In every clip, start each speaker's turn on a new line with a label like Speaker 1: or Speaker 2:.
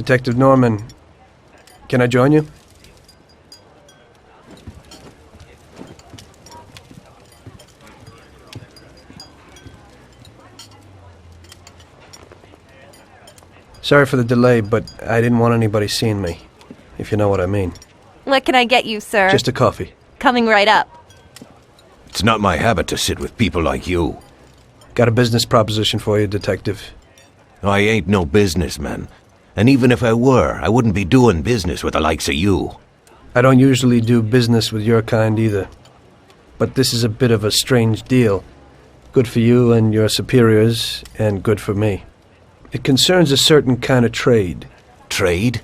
Speaker 1: Detective Norman. Can I join you? Sorry for the delay, but I didn't want anybody seeing me, if you know what I mean.
Speaker 2: What can I get you, sir?
Speaker 1: Just a coffee.
Speaker 2: Coming right up.
Speaker 3: It's not my habit to sit with people like you.
Speaker 1: Got a business proposition for you, Detective.
Speaker 3: I ain't no businessman. And even if I were, I wouldn't be doing business with the likes of you.
Speaker 1: I don't usually do business with your kind either. But this is a bit of a strange deal. Good for you and your superiors, and good for me. It concerns a certain kind of trade.
Speaker 3: Trade?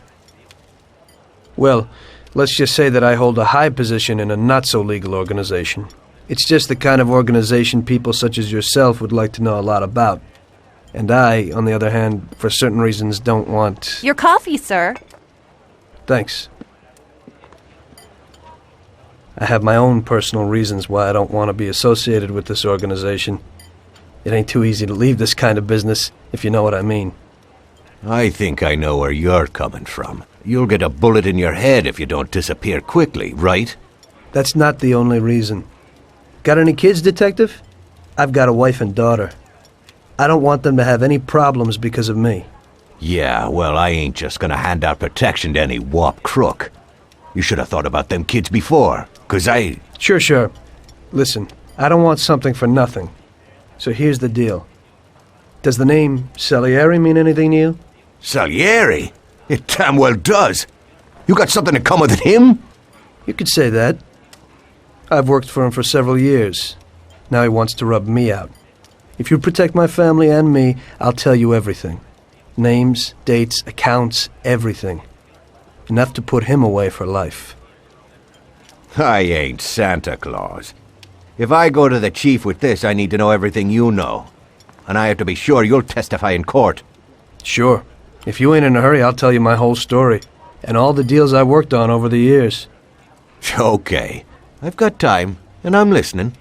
Speaker 1: Well, let's just say that I hold a high position in a not-so-legal organization. It's just the kind of organization people such as yourself would like to know a lot about. And I, on the other hand, for certain reasons don't want...
Speaker 2: Your coffee, sir.
Speaker 1: Thanks. I have my own personal reasons why I don't want to be associated with this organization. It ain't too easy to leave this kind of business, if you know what I mean.
Speaker 3: I think I know where you're coming from. You'll get a bullet in your head if you don't disappear quickly, right?
Speaker 1: That's not the only reason. Got any kids, Detective? I've got a wife and daughter. I don't want them to have any problems because of me.
Speaker 3: Yeah, well, I ain't just gonna hand out protection to any wop crook. You should have thought about them kids before, 'cause I...
Speaker 1: Sure. Listen, I don't want something for nothing. So here's the deal. Does the name Salieri mean anything to you?
Speaker 3: Salieri? It damn well does. You got something in common with him?
Speaker 1: You could say that. I've worked for him for several years. Now he wants to rub me out. If you protect my family and me, I'll tell you everything. Names, dates, accounts, everything. Enough to put him away for life.
Speaker 3: I ain't Santa Claus. If I go to the chief with this, I need to know everything you know. And I have to be sure you'll testify in court.
Speaker 1: Sure. If you ain't in a hurry, I'll tell you my whole story. And all the deals I worked on over the years.
Speaker 3: Okay. I've got time, and I'm listening.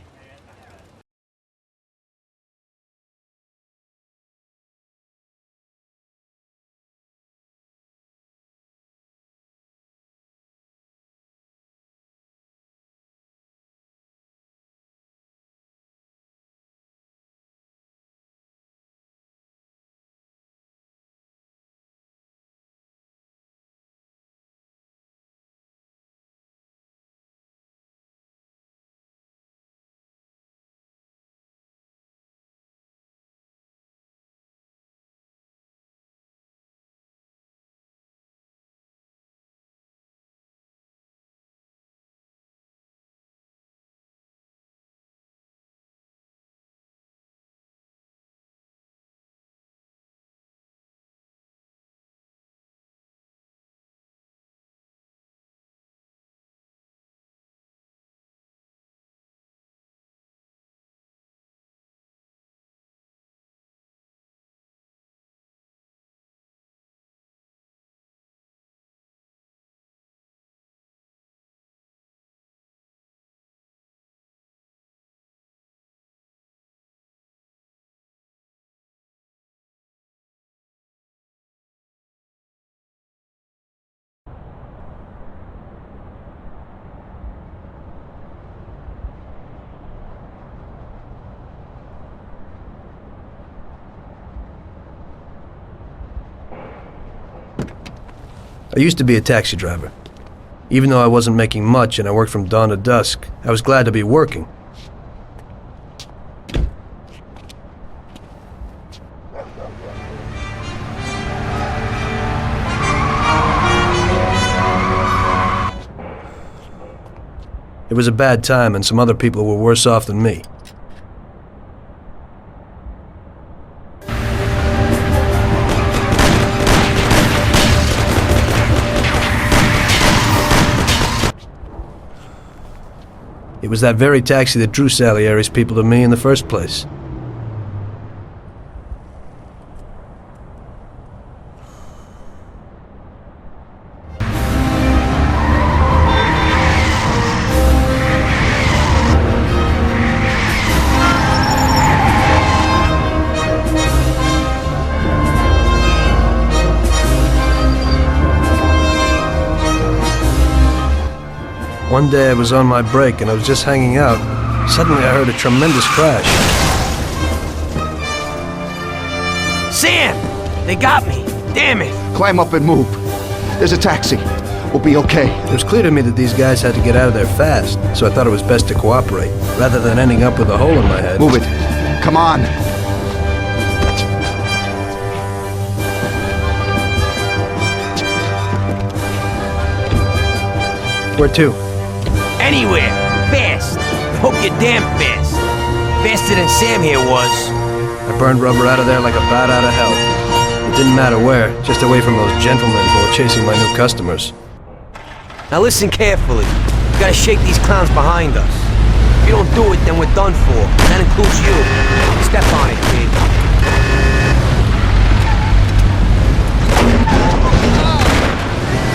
Speaker 1: I used to be a taxi driver. Even though I wasn't making much and I worked from dawn to dusk, I was glad to be working. It was a bad time and some other people were worse off than me. It was that very taxi that drew Salieri's people to me in the first place. One day I was on my break and I was just hanging out. Suddenly I heard a tremendous crash.
Speaker 4: Sam! They got me! Damn it!
Speaker 5: Climb up and move. There's a taxi. We'll be okay.
Speaker 1: It was clear to me that these guys had to get out of there fast, so I thought it was best to cooperate, rather than ending up with a hole in my head.
Speaker 5: Move it. Come on.
Speaker 1: Where to?
Speaker 4: Anywhere! Fast! Hope you're damn fast! Faster than Sam here was.
Speaker 1: I burned rubber out of there like a bat out of hell. It didn't matter where, just away from those gentlemen who were chasing my new customers.
Speaker 4: Now listen carefully. We gotta shake these clowns behind us. If you don't do it, then we're done for. That includes you. Step on it, kid.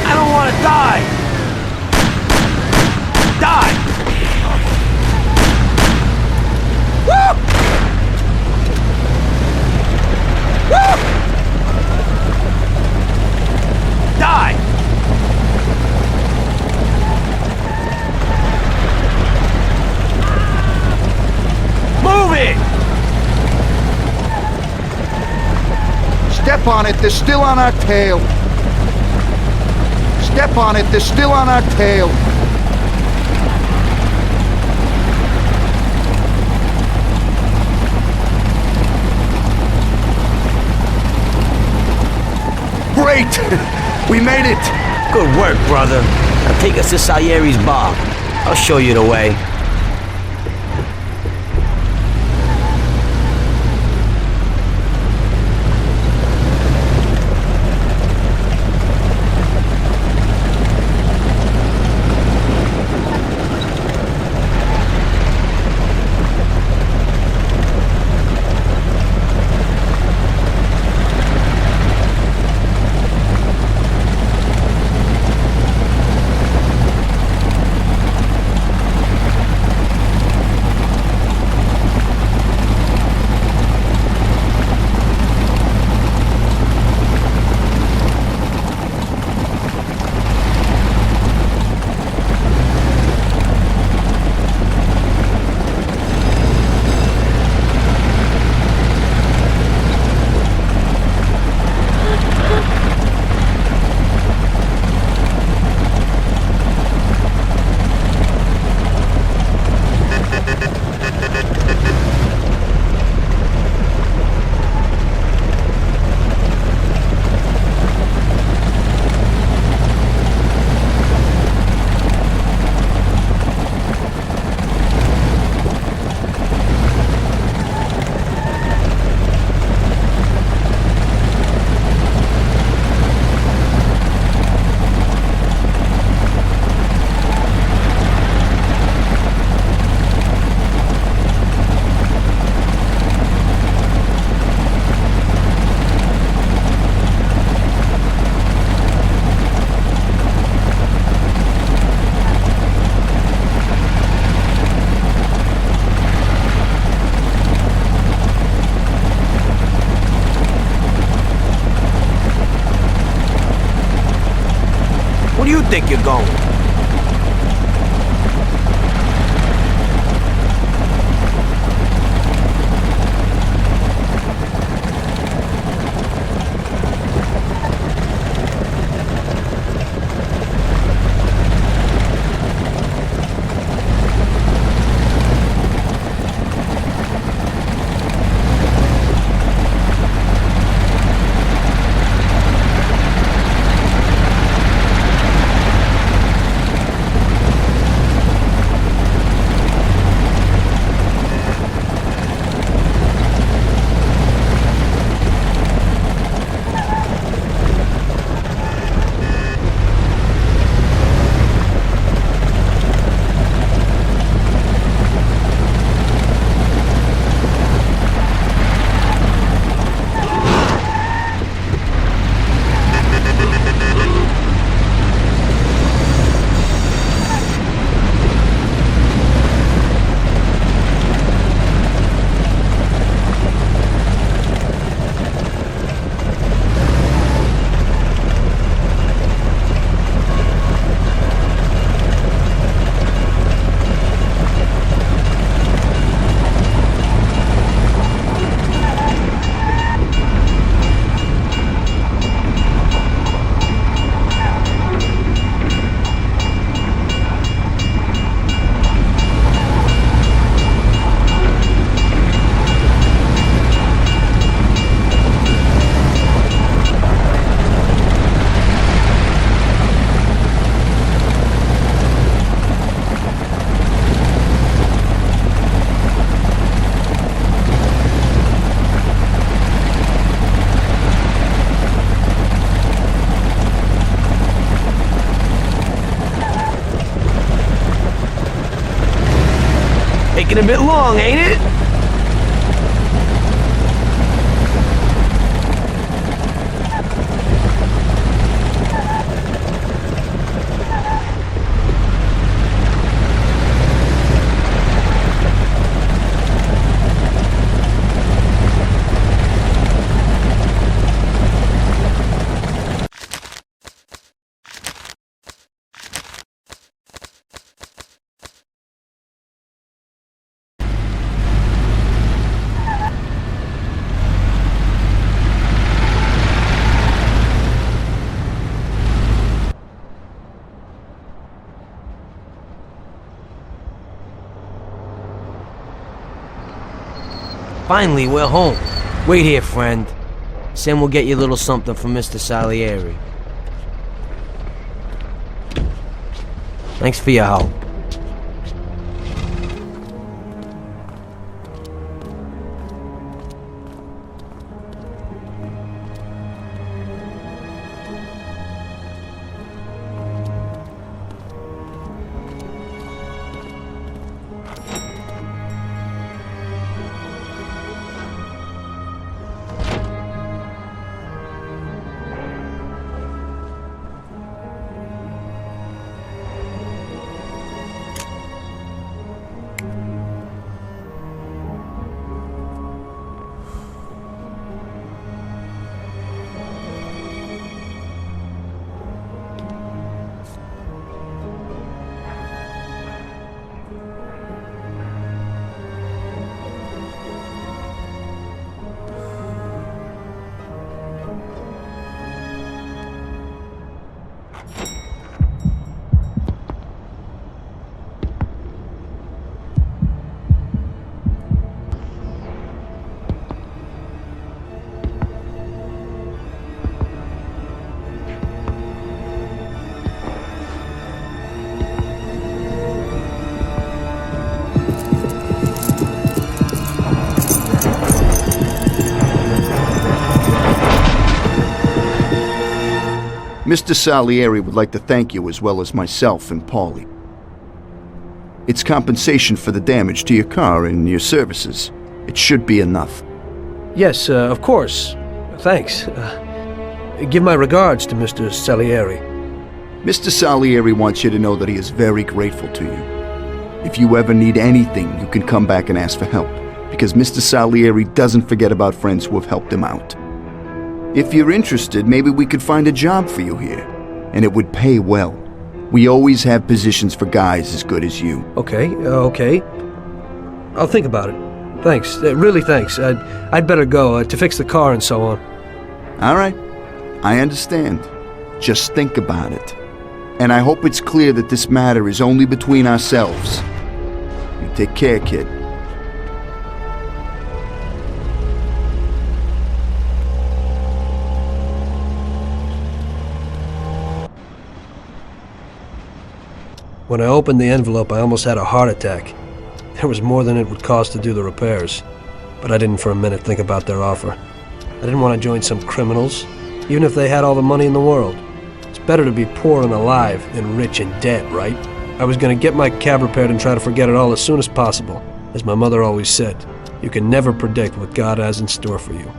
Speaker 4: I don't wanna die! Die! Woo! Woo! Die! Move it!
Speaker 5: Step on it. They're still on our tail. Step on it. They're still on our tail. Great! We made it!
Speaker 4: Good work, brother. Now take us to Salieri's bar. I'll show you the way. Where do you think you're going? taking a bit long, ain't it? Finally, we're home. Wait here, friend. Sam will get you a little something from Mr. Salieri. Thanks for your help.
Speaker 5: Mr. Salieri would like to thank you as well as myself and Paulie. It's compensation for the damage to your car and your services. It should be enough.
Speaker 1: Yes, of course. Thanks. Give my regards to Mr. Salieri.
Speaker 5: Mr. Salieri wants you to know that he is very grateful to you. If you ever need anything, you can come back and ask for help, because Mr. Salieri doesn't forget about friends who have helped him out. If you're interested, maybe we could find a job for you here, and it would pay well. We always have positions for guys as good as you.
Speaker 1: Okay, okay. I'll think about it. Thanks, really thanks. I'd better go to fix the car and so on.
Speaker 5: All right, I understand. Just think about it. And I hope it's clear that this matter is only between ourselves. You take care, kid.
Speaker 1: When I opened the envelope, I almost had a heart attack. There was more than it would cost to do the repairs. But I didn't for a minute think about their offer. I didn't want to join some criminals, even if they had all the money in the world. It's better to be poor and alive than rich and dead, right? I was going to get my cab repaired and try to forget it all as soon as possible. As my mother always said, you can never predict what God has in store for you.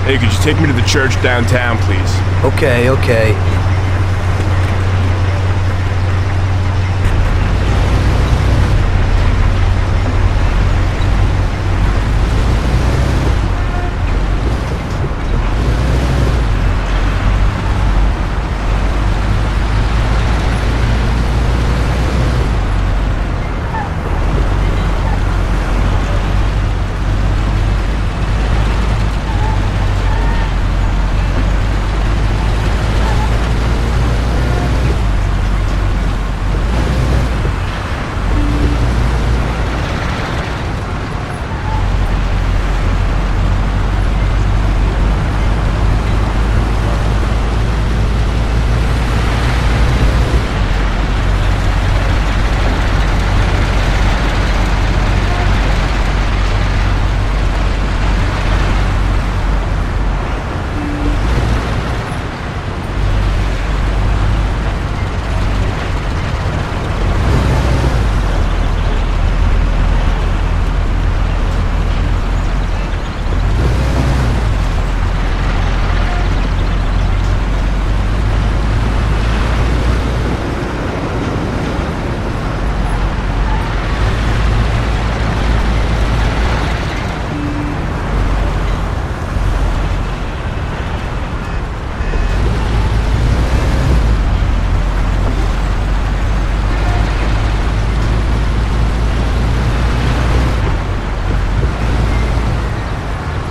Speaker 6: Hey, could you take me to the church downtown, please?
Speaker 1: Okay, okay.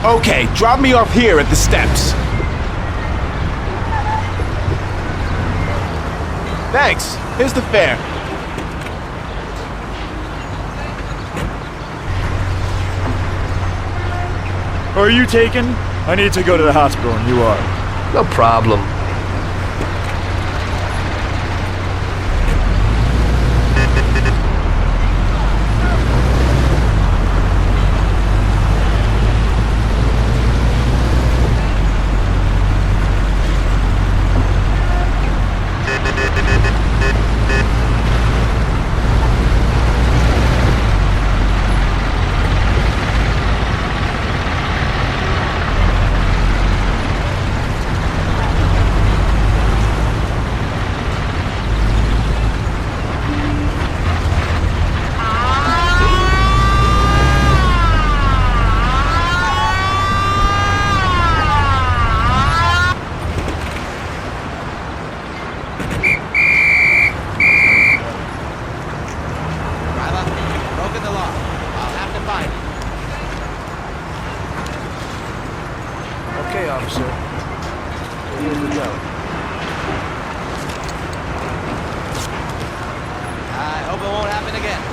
Speaker 6: Okay, drop me off here at the steps. Thanks. Here's the fare.
Speaker 7: Are you taken? I need to go to the hospital and you are.
Speaker 1: No problem.
Speaker 3: Broken the law. I'll have to find it.
Speaker 1: Okay, officer. Here's the note.
Speaker 3: I hope it won't happen again.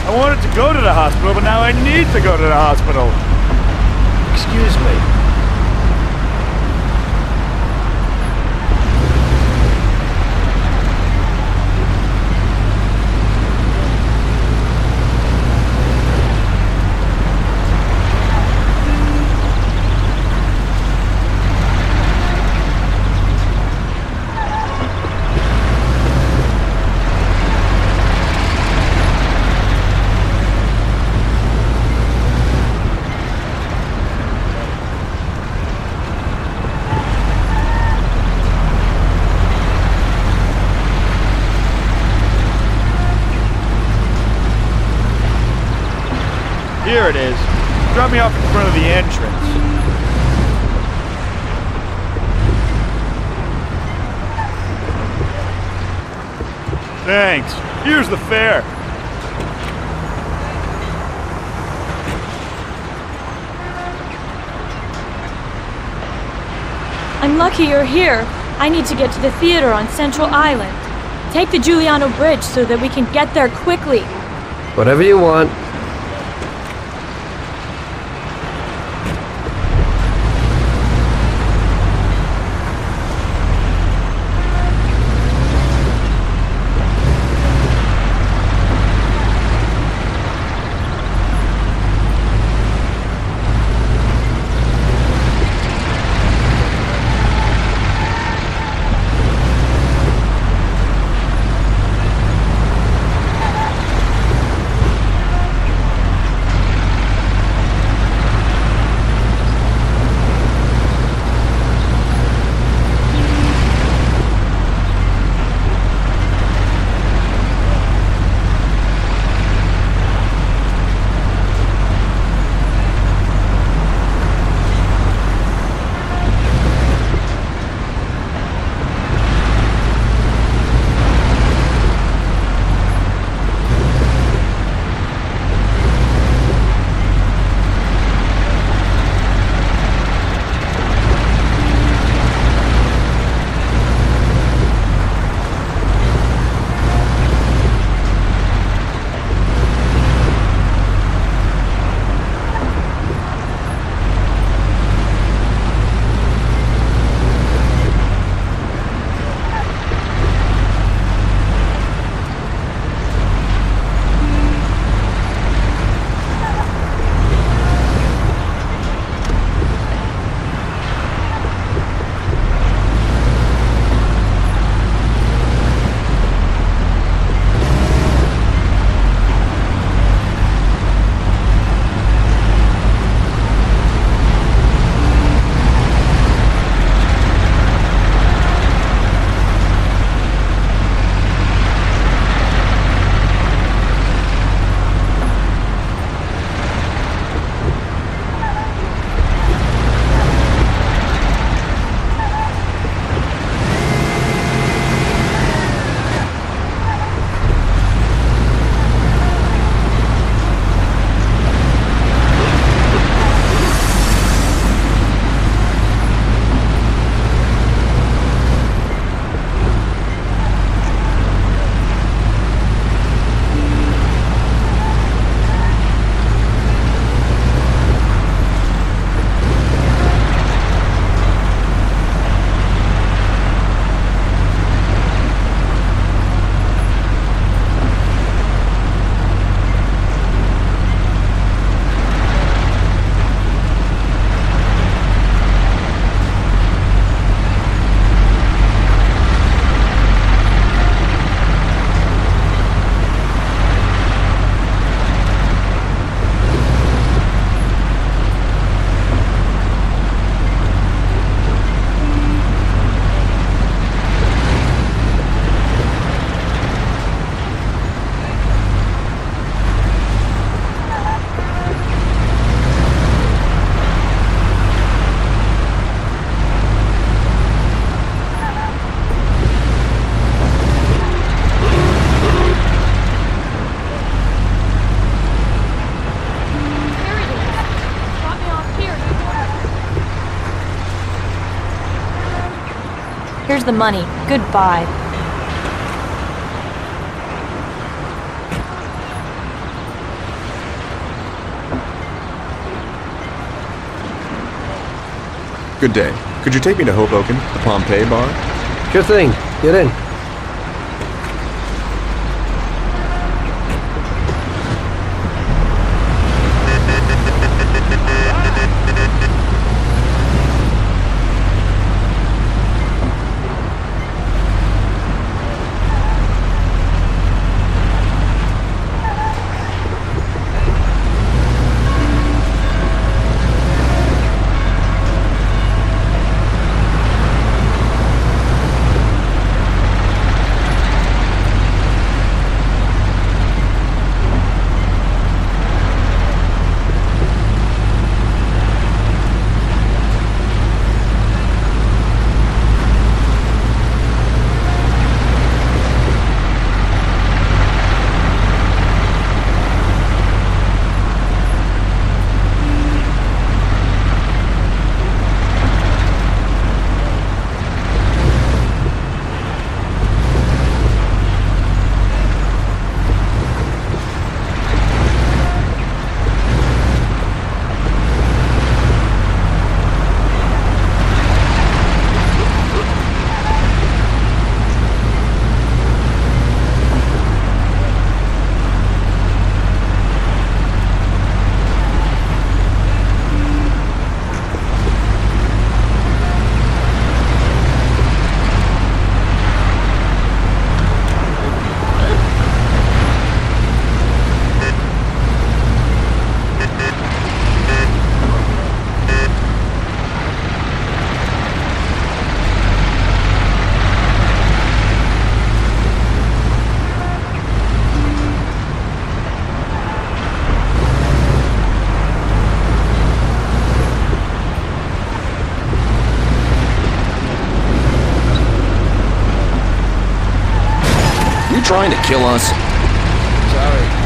Speaker 7: I wanted to go to the hospital, but now I need to go to the hospital.
Speaker 1: Excuse me.
Speaker 7: Here it is. Drop me off in front of the entrance. Thanks. Here's the fare.
Speaker 8: I'm lucky you're here. I need to get to the theater on Central Island. Take the Giuliano Bridge so that we can get there quickly.
Speaker 1: Whatever you want.
Speaker 8: Here's the money. Goodbye.
Speaker 6: Good day. Could you take me to Hoboken, the Pompeii bar?
Speaker 1: Sure thing. Get in.
Speaker 9: trying to kill us?
Speaker 1: Sorry.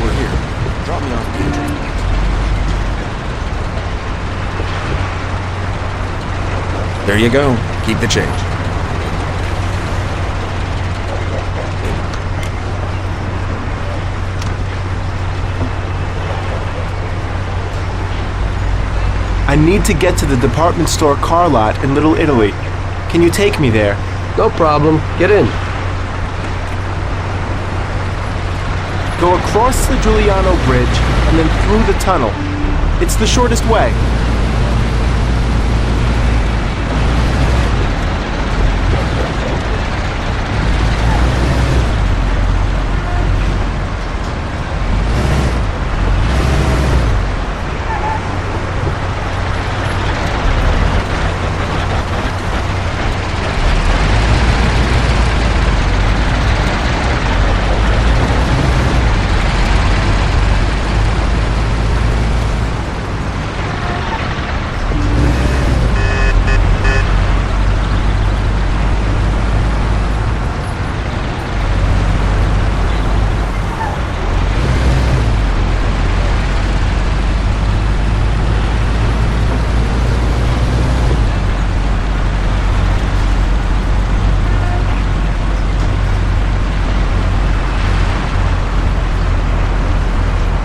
Speaker 9: We're here. Drop me off at the entrance point. There you go. Keep the change.
Speaker 10: I need to get to the department store car lot in Little Italy. Can you take me there?
Speaker 1: No problem. Get in.
Speaker 10: Go across the Giuliano Bridge and then through the tunnel. It's the shortest way.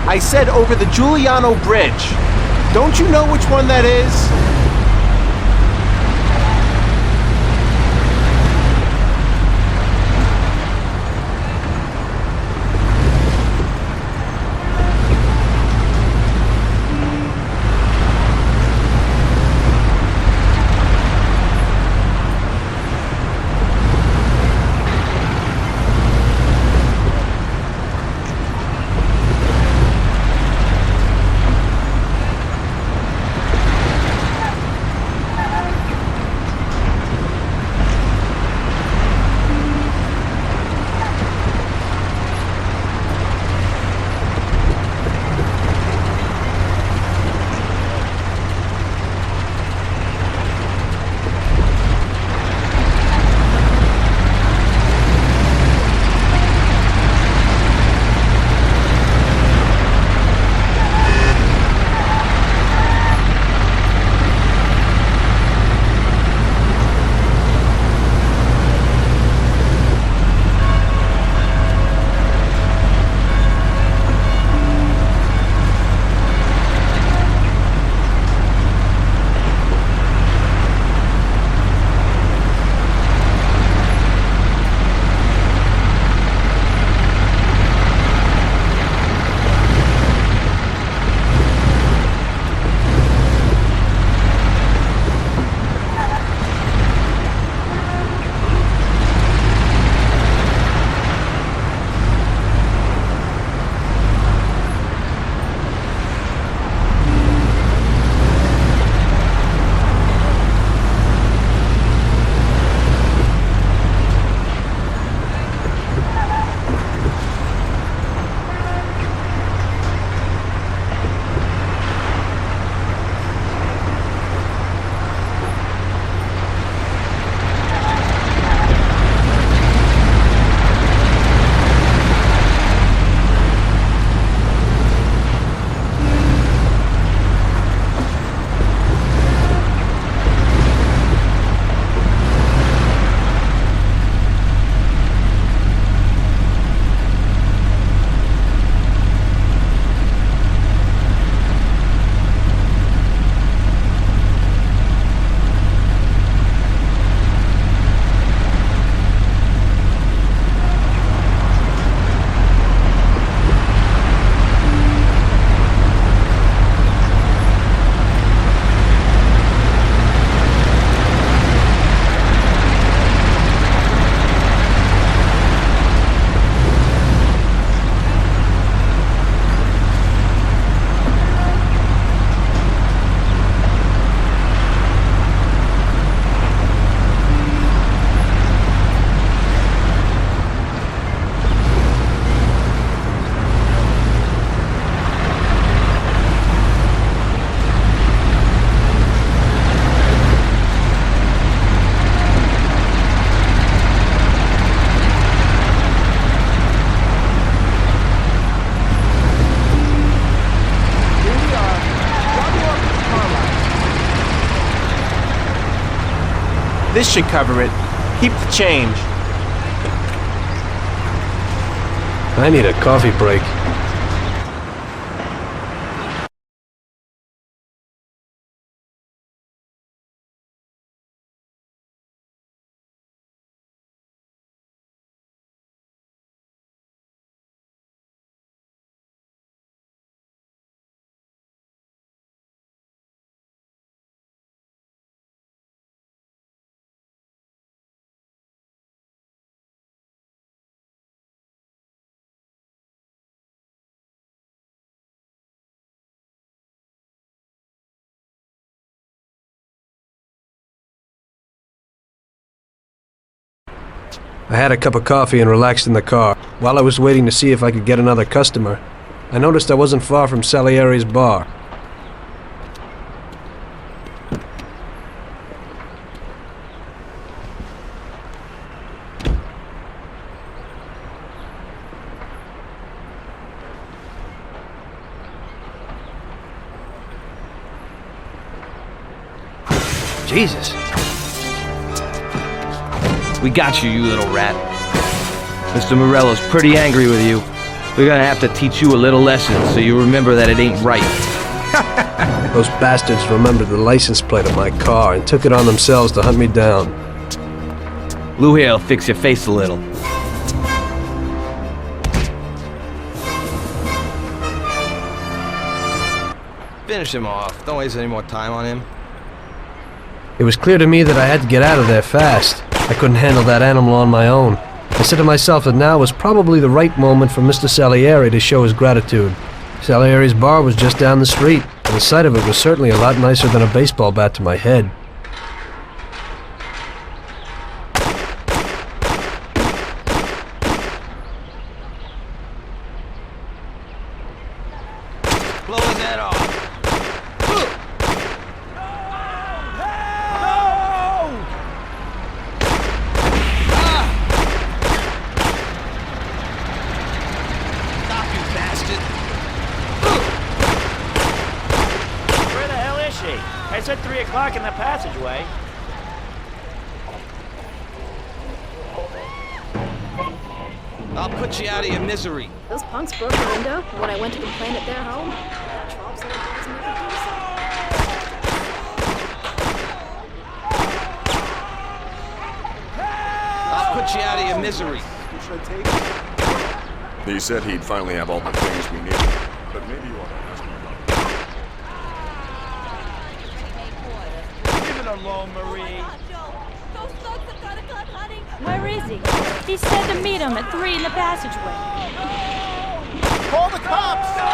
Speaker 10: I said over the Giuliano Bridge. Don't you know which one that is? This should cover it. Keep the change.
Speaker 1: I need a coffee break. I had a cup of coffee and relaxed in the car. While I was waiting to see if I could get another customer, I noticed I wasn't far from Salieri's bar. Jesus.
Speaker 4: We got you, you little rat. Mr. Morello's pretty angry with you. We're gonna have to teach you a little lesson so you remember that it ain't right.
Speaker 1: Those bastards remembered the license plate of my car and took it on themselves to hunt me down.
Speaker 4: Lou here'll fix your face a little. Finish him off. Don't waste any more time on him.
Speaker 1: It was clear to me that I had to get out of there fast. I couldn't handle that animal on my own. I said to myself that now was probably the right moment for Mr. Salieri to show his gratitude. Salieri's bar was just down the street, and the sight of it was certainly a lot nicer than a baseball bat to my head.
Speaker 4: Blow his head off.
Speaker 7: Where the hell is she? I said 3 o'clock in the passageway.
Speaker 4: I'll put you out of your misery.
Speaker 11: Those punks broke the window when I went to complain at their home. Trolls little boys never do so.
Speaker 4: I'll put you out of your misery.
Speaker 6: He said he'd finally have all the things we need. But maybe you want to ask him about
Speaker 7: Leave it alone, Marie.
Speaker 8: Where is he? He said to meet him at 3 in the passageway.
Speaker 7: Call the cops! No!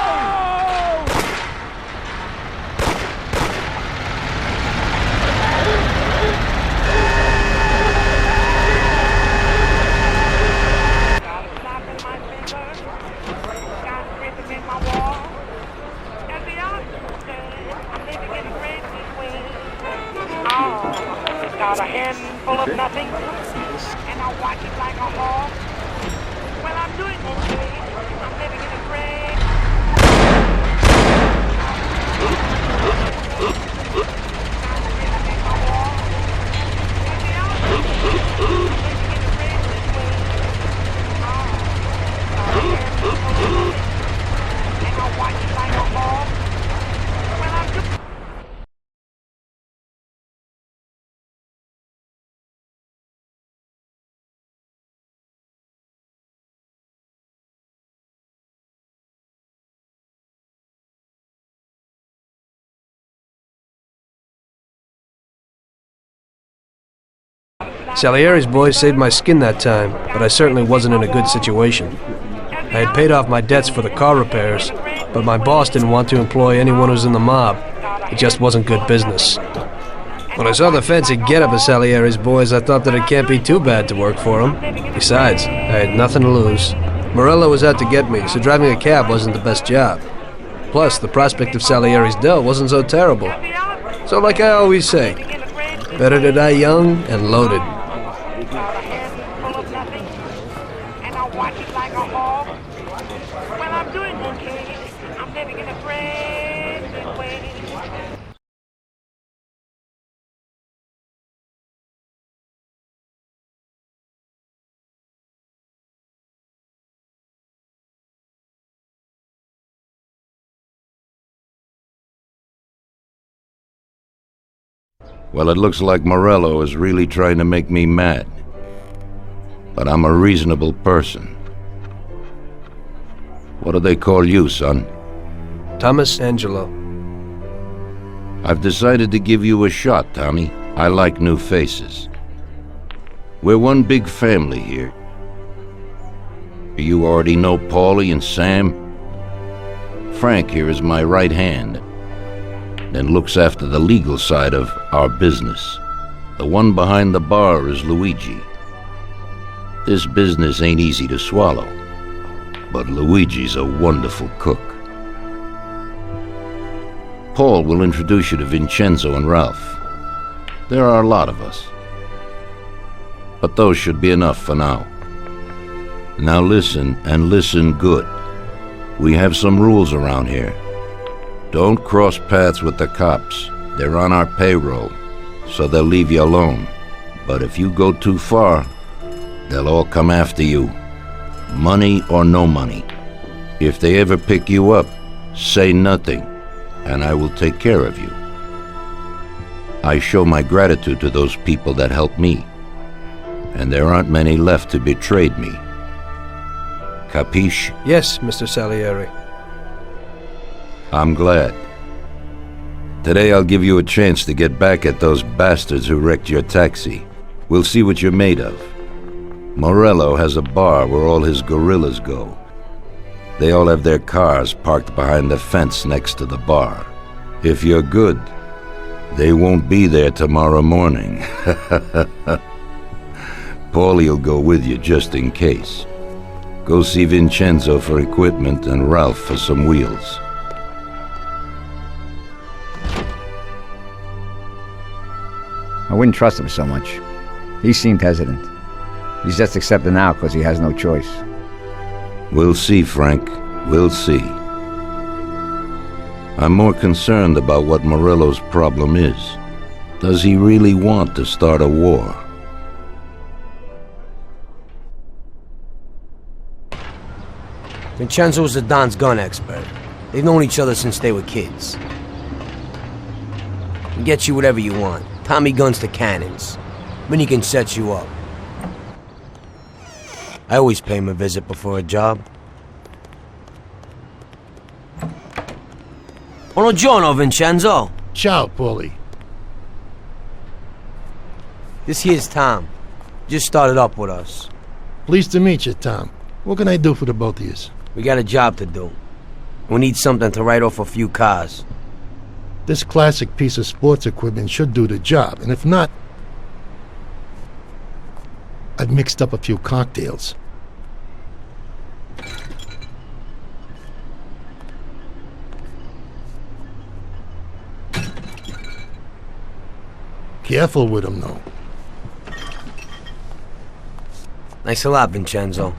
Speaker 12: Got a handful of nothing, and I watch it like a hawk. Well, I'm doing okay. I'm living in a great. And I watch it like a hawk. Well, I'm doing.
Speaker 1: Salieri's boys saved my skin that time, but I certainly wasn't in a good situation. I had paid off my debts for the car repairs, but my boss didn't want to employ anyone who's in the mob. It just wasn't good business. When I saw the fancy getup of Salieri's boys, I thought that it can't be too bad to work for them. Besides, I had nothing to lose. Morello was out to get me, so driving a cab wasn't the best job. Plus, the prospect of Salieri's dough wasn't so terrible. So like I always say, better to die young and loaded.
Speaker 12: And I watch it like a hawk. Well, I'm doing okay. I'm living in a great big way.
Speaker 13: Well, it looks like Morello is really trying to make me mad. But I'm a reasonable person. What do they call you, son?
Speaker 1: Thomas Angelo.
Speaker 13: I've decided to give you a shot, Tommy. I like new faces. We're one big family here. You already know Paulie and Sam? Frank here is my right hand, and looks after the legal side of our business. The one behind the bar is Luigi. This business ain't easy to swallow, but Luigi's a wonderful cook. Paul will introduce you to Vincenzo and Ralph. There are a lot of us, but those should be enough for now. Now listen, and listen good. We have some rules around here. Don't cross paths with the cops. They're on our payroll, so they'll leave you alone. But if you go too far, they'll all come after you. Money or no money. If they ever pick you up, say nothing, and I will take care of you. I show my gratitude to those people that helped me, and there aren't many left who betrayed me. Capiche?
Speaker 1: Yes, Mr. Salieri.
Speaker 13: I'm glad. Today I'll give you a chance to get back at those bastards who wrecked your taxi. We'll see what you're made of. Morello has a bar where all his gorillas go. They all have their cars parked behind the fence next to the bar. If you're good, they won't be there tomorrow morning. Paulie'll go with you just in case. Go see Vincenzo for equipment and Ralph for some wheels.
Speaker 14: I wouldn't trust him so much. He seemed hesitant. He's just accepting now because he has no choice.
Speaker 13: We'll see, Frank. We'll see. I'm more concerned about what Morello's problem is. Does he really want to start a war?
Speaker 4: Vincenzo's the Don's gun expert. They've known each other since they were kids. He gets you whatever you want. Tommy guns to cannons. Then he can set you up. I always pay him a visit before a job. Buongiorno, Vincenzo.
Speaker 15: Ciao, Paulie.
Speaker 4: This here's Tom. Just started up with us.
Speaker 15: Pleased to meet you, Tom. What can I do for the both of you?
Speaker 4: We got a job to do. We need something to write off a few cars.
Speaker 15: This classic piece of sports equipment should do the job, and if not, I've mixed up a few cocktails. Careful with them, though.
Speaker 4: Thanks a lot, Vincenzo.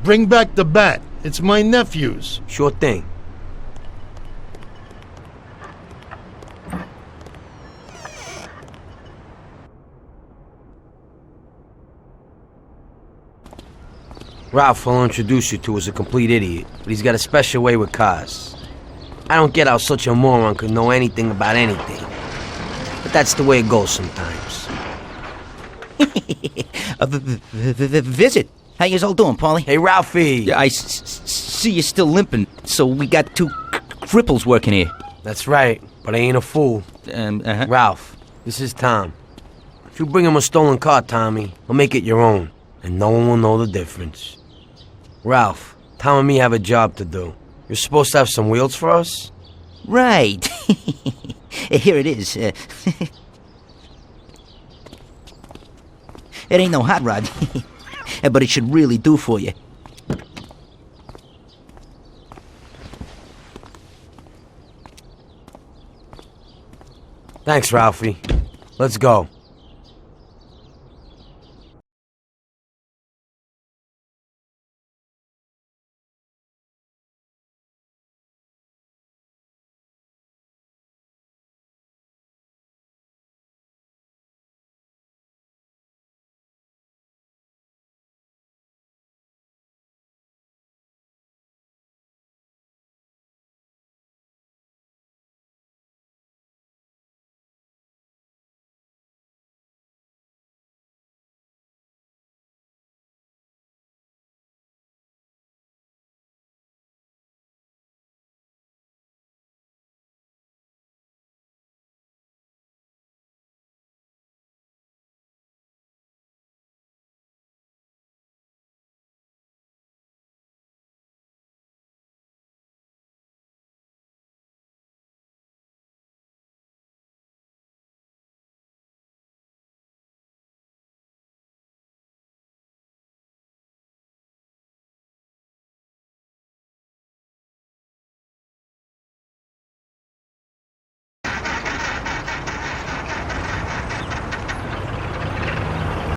Speaker 15: Bring back the bat. It's my nephew's.
Speaker 4: Sure thing. Ralph will introduce you to is a complete idiot, but he's got a special way with cars. I don't get how such a moron could know anything about anything. But that's the way it goes sometimes.
Speaker 16: A visit. How you all doing, Paulie?
Speaker 4: Hey, Ralphie.
Speaker 16: Yeah, I see you're still limping, so we got two cripples working here.
Speaker 4: That's right, but I ain't a fool. Ralph, this is Tom. If you bring him a stolen car, Tommy, I'll make it your own, and no one will know the difference. Ralph, Tom and me have a job to do. You're supposed to have some wheels for us?
Speaker 16: Right. Here it is. It ain't no hot rod, but it should really do for you.
Speaker 4: Thanks, Ralphie. Let's go.